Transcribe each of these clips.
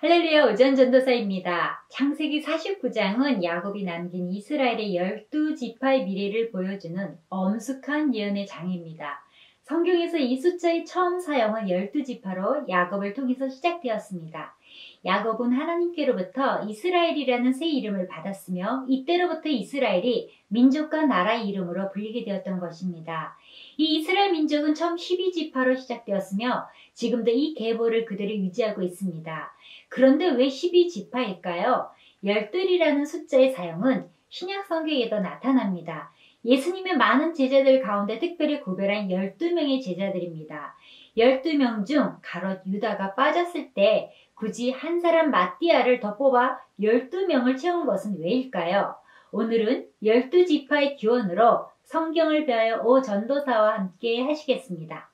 할렐루야, 오전전도사입니다. 창세기 49장은 야곱이 남긴 이스라엘의 12지파의 미래를 보여주는 엄숙한 예언의 장입니다. 성경에서 이 숫자의 처음 사용은 12지파로 야곱을 통해서 시작되었습니다. 야곱은 하나님께로부터 이스라엘이라는 새 이름을 받았으며 이때로부터 이스라엘이 민족과 나라의 이름으로 불리게 되었던 것입니다. 이 이스라엘 민족은 처음 12지파로 시작되었으며 지금도 이 계보를 그대로 유지하고 있습니다. 그런데 왜 12지파일까요? 12이라는 숫자의 사용은 신약 성경에도 나타납니다. 예수님의 많은 제자들 가운데 특별히 구별한 12명의 제자들입니다. 12명 중 가롯 유다가 빠졌을 때 굳이 한 사람 마띠아를 더 뽑아 12명을 채운 것은 왜일까요? 오늘은 12지파의 기원으로 성경을 배하여 오 전도사와 함께 하시겠습니다.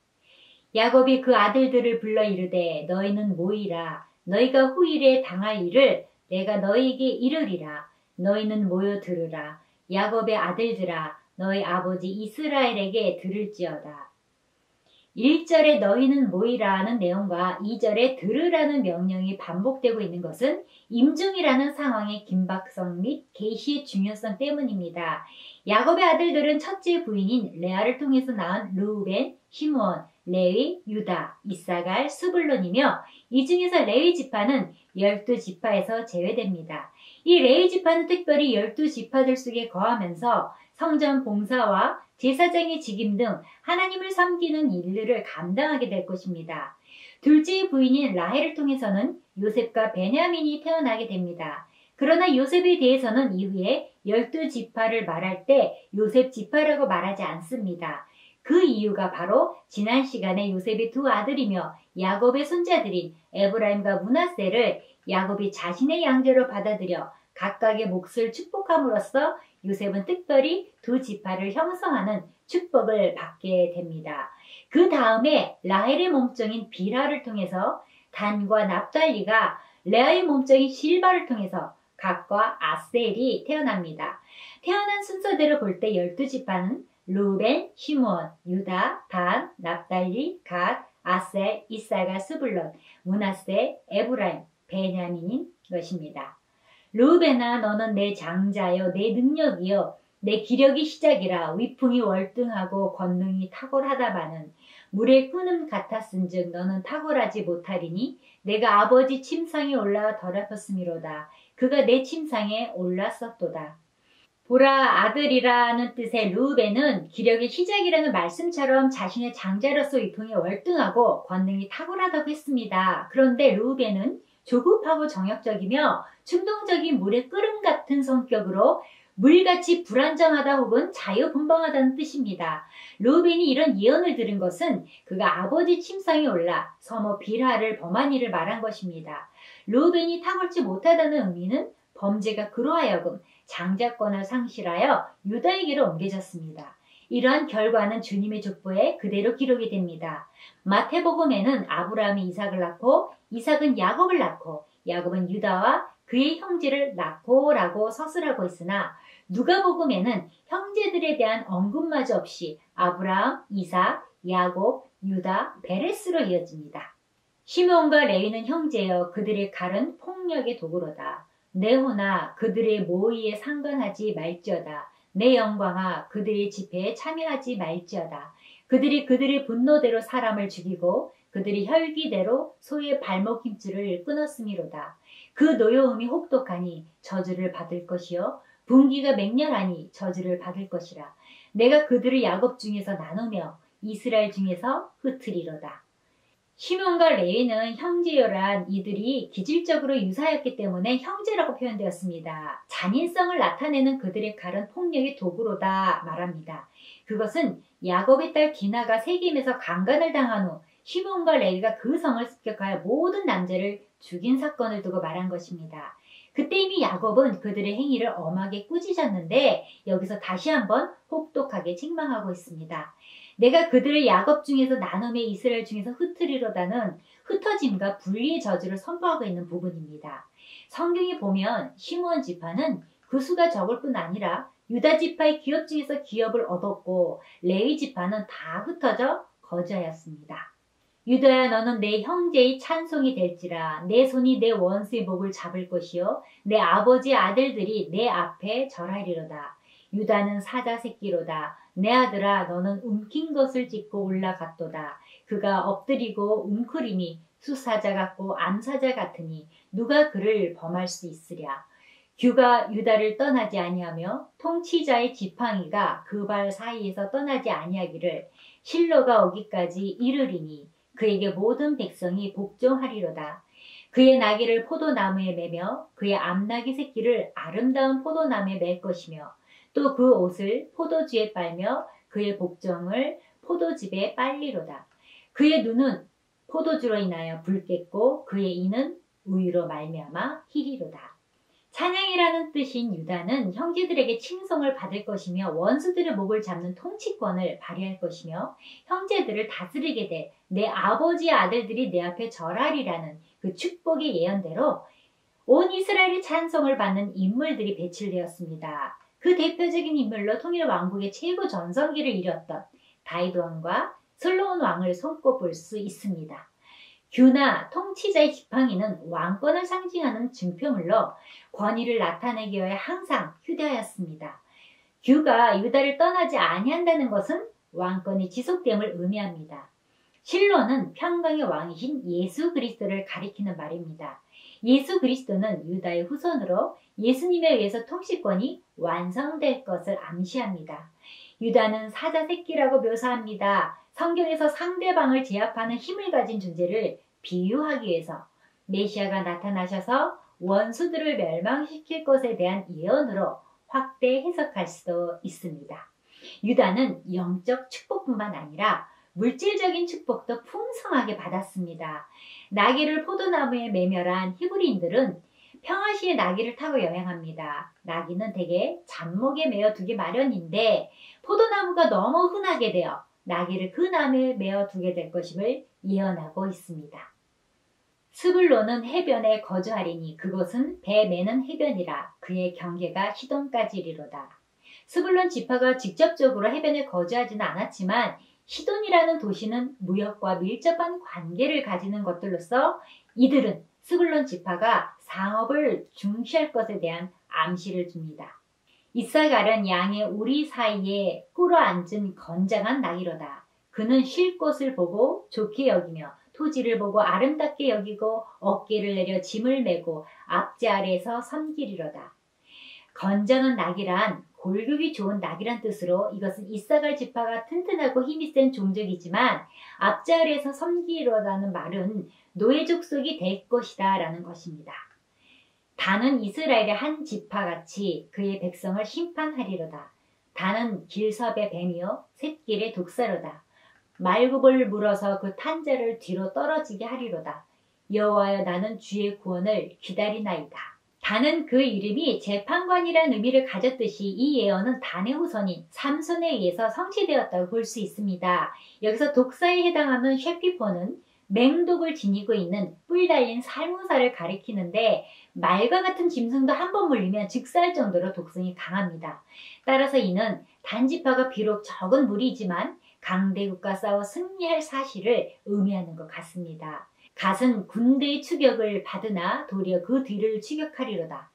야곱이 그 아들들을 불러 이르되 너희는 모이라. 너희가 후일에 당할 일을 내가 너희에게 이르리라. 너희는 모여 들으라. 야곱의 아들들아 너희 아버지 이스라엘에게 들을지어다. 1절에 너희는 모이라는 내용과 2절에 들으라는 명령이 반복되고 있는 것은 임종이라는 상황의 긴박성 및 계시의 중요성 때문입니다. 야곱의 아들들은 첫째 부인인 레아를 통해서 낳은 르우벤, 시므온, 레위, 유다, 이사갈, 스불론이며 이 중에서 레위 지파는 12지파에서 제외됩니다. 이 레위 지파는 특별히 12지파들 속에 거하면서 성전 봉사와 제사장의 직임 등 하나님을 섬기는 일들을 감당하게 될 것입니다. 둘째 부인인 라헬을 통해서는 요셉과 베냐민이 태어나게 됩니다. 그러나 요셉에 대해서는 이후에 12지파를 말할 때 요셉 지파라고 말하지 않습니다. 그 이유가 바로 지난 시간에 요셉의 두 아들이며 야곱의 손자들인 에브라임과 므낫세를 야곱이 자신의 양자로 받아들여 각각의 몫을 축복함으로써 요셉은 특별히 두 지파를 형성하는 축복을 받게 됩니다. 그 다음에 라헬의 몸종인 빌하를 통해서 단과 납달리가 레아의 몸종인 실바를 통해서 갓과 아셀이 태어납니다. 태어난 순서대로 볼 때 12지파는 르우벤, 시므온, 유다, 단, 납달리, 갓, 아셀, 이사갈, 스불론, 므낫세, 에브라임, 베냐민인 것입니다. 르우벤아 너는 내 장자여 내 능력이여 내 기력이 시작이라 위풍이 월등하고 권능이 탁월하다마는 물의 끊음 같았은즉 너는 탁월하지 못하리니 내가 아버지 침상에 올라 더럽혔음이로다. 그가 내 침상에 올랐었도다. 보라 아들이라는 뜻의 르우벤은 기력의 시작이라는 말씀처럼 자신의 장자로서 위풍이 월등하고 권능이 탁월하다고 했습니다. 그런데 르우벤은 조급하고 정욕적이며 충동적인 물의 끓음 같은 성격으로 물같이 불안정하다 혹은 자유분방하다는 뜻입니다. 르우벤이 이런 예언을 들은 것은 그가 아버지 침상에 올라 서모 빌하를 범한 일을 말한 것입니다. 르우벤이 탁월치 못하다는 의미는 범죄가 그로 하여금 장자권을 상실하여 유다에게로 옮겨졌습니다. 이러한 결과는 주님의 족보에 그대로 기록이 됩니다. 마태복음에는 아브라함이 이삭을 낳고 이삭은 야곱을 낳고 야곱은 유다와 그의 형제를 낳고 라고 서술하고 있으나 누가복음에는 형제들에 대한 언급마저 없이 아브라함, 이삭, 야곱, 유다, 베레스로 이어집니다. 시므온과 레위는 형제여 그들의 칼은 폭력의 도구로다. 내 호나 그들의 모의에 상관하지 말지어다. 내 영광아 그들의 집회에 참여하지 말지어다. 그들이 그들의 분노대로 사람을 죽이고 그들이 혈기대로 소의 발목 힘줄을 끊었음이로다. 그 노여움이 혹독하니 저주를 받을 것이요 분기가 맹렬하니 저주를 받을 것이라. 내가 그들을 야곱 중에서 나누며 이스라엘 중에서 흩으리로다. 시므온과 레위는 형제요란 이들이 기질적으로 유사했기 때문에 형제라고 표현되었습니다. 잔인성을 나타내는 그들의 칼은 폭력의 도구로다 말합니다. 그것은 야곱의 딸 디나가 세겜에서 강간을 당한 후 시므온과 레위가 그 성을 습격하여 모든 남자를 죽인 사건을 두고 말한 것입니다. 그때 이미 야곱은 그들의 행위를 엄하게 꾸짖었는데 여기서 다시 한번 혹독하게 책망하고 있습니다. 내가 그들을 야곱 중에서 나누며 이스라엘 중에서 흩으리로다는 흩어짐과 분리의 저주를 선포하고 있는 부분입니다. 성경에 보면 시므온 지파는 그 수가 적을 뿐 아니라 유다 지파의 기업 중에서 기업을 얻었고 레위 지파는 다 흩어져 거주하였습니다. 유다야 너는 내 형제의 찬송이 될지라. 내 손이 내 원수의 목을 잡을 것이요 내 아버지 아들들이 내 앞에 절하리로다. 유다는 사자 새끼로다. 내 아들아 너는 움킨 것을 찢고 올라갔도다. 그가 엎드리고 웅크림이 수사자 같고 암사자 같으니 누가 그를 범할 수 있으랴. 규가 유다를 떠나지 아니하며 통치자의 지팡이가 그 발 사이에서 떠나지 아니하기를 실로가 오기까지 이르리니 그에게 모든 백성이 복종하리로다. 그의 나귀를 포도나무에 매며 그의 암나귀 새끼를 아름다운 포도나무에 맬 것이며 또 그 옷을 포도주에 빨며 그의 복종을 포도즙에 빨리로다. 그의 눈은 포도주로 인하여 붉겠고 그의 이는 우유로 말미암아 희리로다. 찬양이라는 뜻인 유다는 형제들에게 칭송을 받을 것이며 원수들의 목을 잡는 통치권을 발휘할 것이며 형제들을 다스리게 될 내 아버지의 아들들이 내 앞에 절하리라는 그 축복의 예언대로 온 이스라엘의 찬송을 받는 인물들이 배출되었습니다. 그 대표적인 인물로 통일 왕국의 최고 전성기를 이뤘던 다윗 왕과 솔로몬 왕을 손꼽을 수 있습니다. 규나 통치자의 지팡이는 왕권을 상징하는 증표물로 권위를 나타내기 위해 항상 휴대하였습니다. 규가 유다를 떠나지 아니한다는 것은 왕권의 지속됨을 의미합니다. 실로는 평강의 왕이신 예수 그리스도를 가리키는 말입니다. 예수 그리스도는 유다의 후손으로 예수님에 의해서 통치권이 완성될 것을 암시합니다. 유다는 사자 새끼라고 묘사합니다. 성경에서 상대방을 제압하는 힘을 가진 존재를 비유하기 위해서 메시아가 나타나셔서 원수들을 멸망시킬 것에 대한 예언으로 확대 해석할 수도 있습니다. 유다는 영적 축복뿐만 아니라 물질적인 축복도 풍성하게 받았습니다. 나귀를 포도나무에 매멸한 히브리인들은 평화시에 나귀를 타고 여행합니다. 나귀는 대개 잡목에 매어 두기 마련인데 포도나무가 너무 흔하게 되어 나귀를 그 나무에 매어 두게 될 것임을 예언하고 있습니다. 스불론은 해변에 거주하리니 그곳은 배 매는 해변이라 그의 경계가 시돈까지 이르로다. 스불론 지파가 직접적으로 해변에 거주하지는 않았지만 시돈이라는 도시는 무역과 밀접한 관계를 가지는 것들로서 이들은 스불론 지파가 상업을 중시할 것에 대한 암시를 줍니다. 이사갈은 양의 우리 사이에 꿇어앉은 건장한 나귀로다. 그는 쉴 곳을 보고 좋게 여기며 토지를 보고 아름답게 여기고 어깨를 내려 짐을 메고 앞제 아래에서 섬기리로다. 건장한 나귀란 골격이 좋은 나귀란 뜻으로 이것은 이사갈 지파가 튼튼하고 힘이 센 종족이지만 앞제 아래에서 섬기리로다는 말은 노예 족속이 될 것이다 라는 것입니다. 단은 이스라엘의 한 지파같이 그의 백성을 심판하리로다. 단은 길섭의 뱀이요 샛길의 독사로다. 말굽을 물어서 그 탄자를 뒤로 떨어지게 하리로다. 여호와여 나는 주의 구원을 기다리나이다. 단은 그 이름이 재판관이라는 의미를 가졌듯이 이 예언은 단의 후손인 삼손에 의해서 성취되었다고 볼 수 있습니다. 여기서 독사에 해당하는 쉐피포는 맹독을 지니고 있는 뿔 달린 살무사를 가리키는데 말과 같은 짐승도 한 번 물리면 즉사할 정도로 독성이 강합니다. 따라서 이는 단지파가 비록 적은 무리지만 강대국과 싸워 승리할 사실을 의미하는 것 같습니다. 갓은 군대의 추격을 받으나 도리어 그 뒤를 추격하리로다.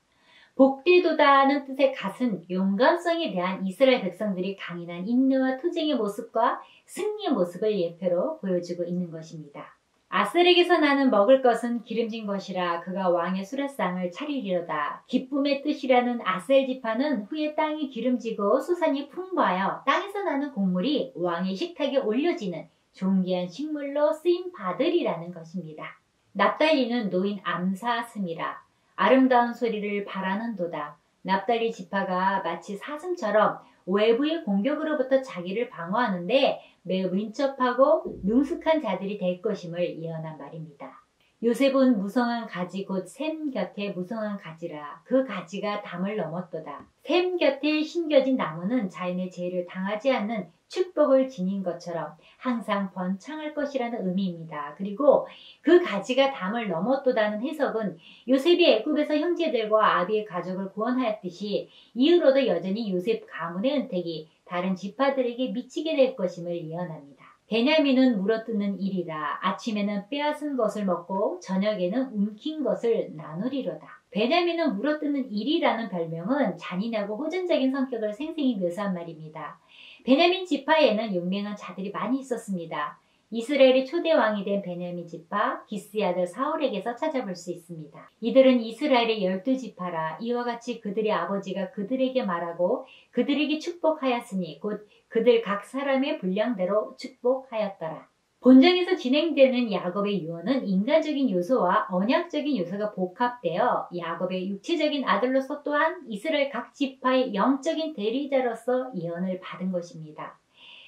복되도다는 뜻의 갓은 용감성에 대한 이스라엘 백성들이 강인한 인내와 투쟁의 모습과 승리의 모습을 예표로 보여주고 있는 것입니다. 아셀에게서 나는 먹을 것은 기름진 것이라 그가 왕의 수레상을 차리리로다. 기쁨의 뜻이라는 아셀 지파는 후에 땅이 기름지고 수산이 풍부하여 땅에서 나는 곡물이 왕의 식탁에 올려지는 존귀한 식물로 쓰임 받으리라는 것입니다. 납달리는 노인 암사슴이라 아름다운 소리를 바라는도다. 납달리 지파가 마치 사슴처럼 외부의 공격으로부터 자기를 방어하는데 매우 민첩하고 능숙한 자들이 될 것임을 예언한 말입니다. 요셉은 무성한 가지 곧 샘 곁에 무성한 가지라. 그 가지가 담을 넘었도다. 샘 곁에 심겨진 나무는 자연의 재해를 당하지 않는 축복을 지닌 것처럼 항상 번창할 것이라는 의미입니다. 그리고 그 가지가 담을 넘었도다는 해석은 요셉이 애굽에서 형제들과 아비의 가족을 구원하였듯이 이후로도 여전히 요셉 가문의 은택이 다른 지파들에게 미치게 될 것임을 예언합니다. 베냐민은 물어뜯는 일이라. 아침에는 빼앗은 것을 먹고 저녁에는 움킨 것을 나누리로다. 베냐민은 물어뜯는 일이라는 별명은 잔인하고 호전적인 성격을 생생히 묘사한 말입니다. 베냐민 지파에는 용맹한 자들이 많이 있었습니다. 이스라엘의 초대 왕이 된 베냐민 지파 기스의 아들 사울에게서 찾아볼 수 있습니다. 이들은 이스라엘의 12지파라. 이와 같이 그들의 아버지가 그들에게 말하고 그들에게 축복하였으니 곧 그들 각 사람의 분량대로 축복하였더라. 본정에서 진행되는 야곱의 유언은 인간적인 요소와 언약적인 요소가 복합되어 야곱의 육체적인 아들로서 또한 이스라엘 각 지파의 영적인 대리자로서 예언을 받은 것입니다.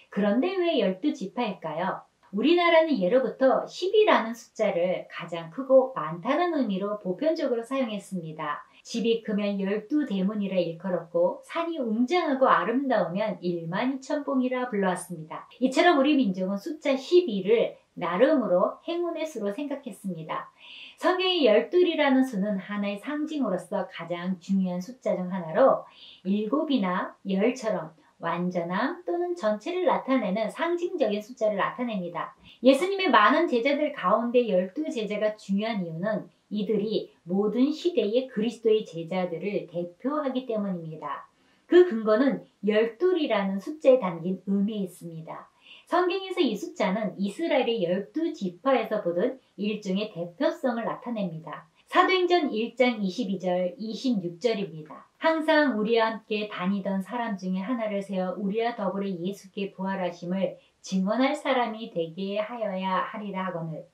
그런데 왜 12지파일까요? 우리나라는 예로부터 10이라는 숫자를 가장 크고 많다는 의미로 보편적으로 사용했습니다. 집이 크면 12대문이라 일컬었고 산이 웅장하고 아름다우면 12,000봉이라 불러왔습니다. 이처럼 우리 민족은 숫자 12를 나름으로 행운의 수로 생각했습니다. 성경의 12이라는 수는 하나의 상징으로서 가장 중요한 숫자 중 하나로 7이나 10처럼 완전함 또는 전체를 나타내는 상징적인 숫자를 나타냅니다. 예수님의 많은 제자들 가운데 12제자가 중요한 이유는 이들이 모든 시대의 그리스도의 제자들을 대표하기 때문입니다. 그 근거는 12이라는 숫자에 담긴 의미에 있습니다. 성경에서 이 숫자는 이스라엘의 12지파에서 보던 일종의 대표성을 나타냅니다. 사도행전 1장 22절, 26절입니다. 항상 우리와 함께 다니던 사람 중에 하나를 세워 우리와 더불어 예수께 부활하심을 증언할 사람이 되게 하여야 하리라 하거늘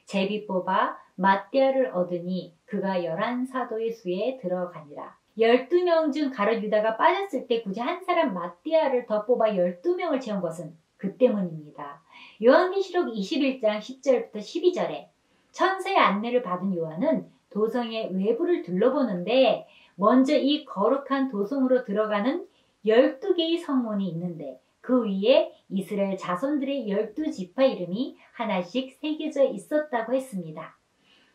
제비 뽑아 맏대아를 얻으니 그가 11사도의 수에 들어가니라. 12명 중 가룟 유다가 빠졌을 때 굳이 한 사람 맏대아를 더 뽑아 12명을 채운 것은 그 때문입니다. 요한계시록 21장 10절부터 12절에 천사의 안내를 받은 요한은 도성의 외부를 둘러보는데 먼저 이 거룩한 도성으로 들어가는 12개의 성문이 있는데 그 위에 이스라엘 자손들의 12지파 이름이 하나씩 새겨져 있었다고 했습니다.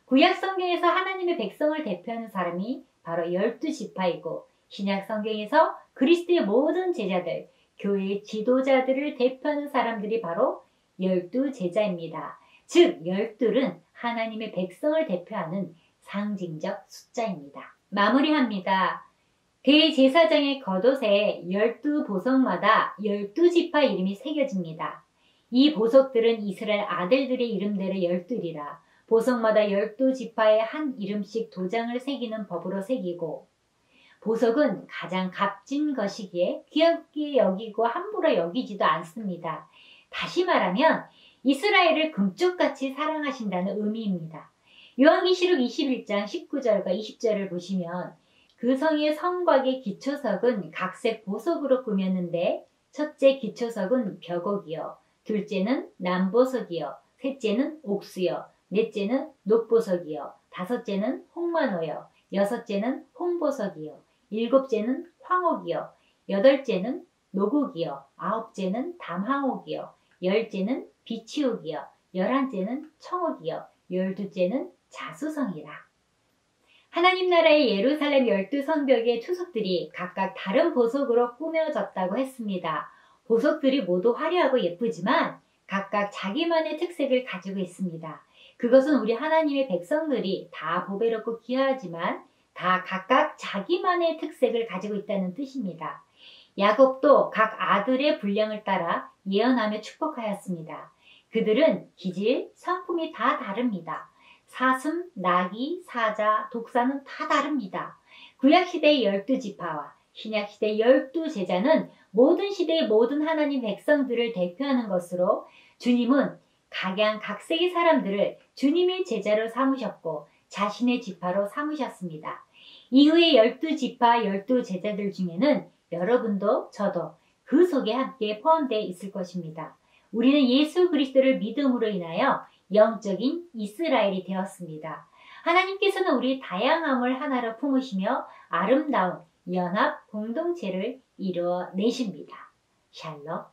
구약 성경에서 하나님의 백성을 대표하는 사람이 바로 12지파이고 신약 성경에서 그리스도의 모든 제자들, 교회의 지도자들을 대표하는 사람들이 바로 12제자입니다. 즉 12는 하나님의 백성을 대표하는 상징적 숫자입니다. 마무리합니다. 대제사장의 겉옷에 12보석마다 12지파 이름이 새겨집니다. 이 보석들은 이스라엘 아들들의 이름대로 12이라 보석마다 12지파에 한 이름씩 도장을 새기는 법으로 새기고 보석은 가장 값진 것이기에 귀하게 여기고 함부로 여기지도 않습니다. 다시 말하면 이스라엘을 금쪽같이 사랑하신다는 의미입니다. 요한계시록 21장 19절과 20절을 보시면 그 성의 성곽의 기초석은 각색 보석으로 꾸몄는데 첫째 기초석은 벽옥이요 둘째는 남보석이요 셋째는 옥수요 넷째는 녹보석이요 다섯째는 홍만호요 여섯째는 홍보석이요 일곱째는 황옥이요 여덟째는 노곡이요 아홉째는 담황옥이요 열째는 비치옥이요 열한째는 청옥이요 열두째는 자수성이라. 하나님 나라의 예루살렘 12성벽의 투석들이 각각 다른 보석으로 꾸며졌다고 했습니다. 보석들이 모두 화려하고 예쁘지만 각각 자기만의 특색을 가지고 있습니다. 그것은 우리 하나님의 백성들이 다 보배롭고 귀하지만 다 각각 자기만의 특색을 가지고 있다는 뜻입니다. 야곱도 각 아들의 분량을 따라 예언하며 축복하였습니다. 그들은 기질, 성품이 다 다릅니다. 사슴, 나귀, 사자, 독사는 다 다릅니다. 구약시대의 12지파와 신약시대의 12제자는 모든 시대의 모든 하나님 백성들을 대표하는 것으로 주님은 각양각색의 사람들을 주님의 제자로 삼으셨고 자신의 지파로 삼으셨습니다. 이후의 12지파, 12제자들 중에는 여러분도 저도 그 속에 함께 포함되어 있을 것입니다. 우리는 예수 그리스도를 믿음으로 인하여 영적인 이스라엘이 되었습니다. 하나님께서는 우리 다양함을 하나로 품으시며 아름다운 연합 공동체를 이루어 내십니다. 샬롬.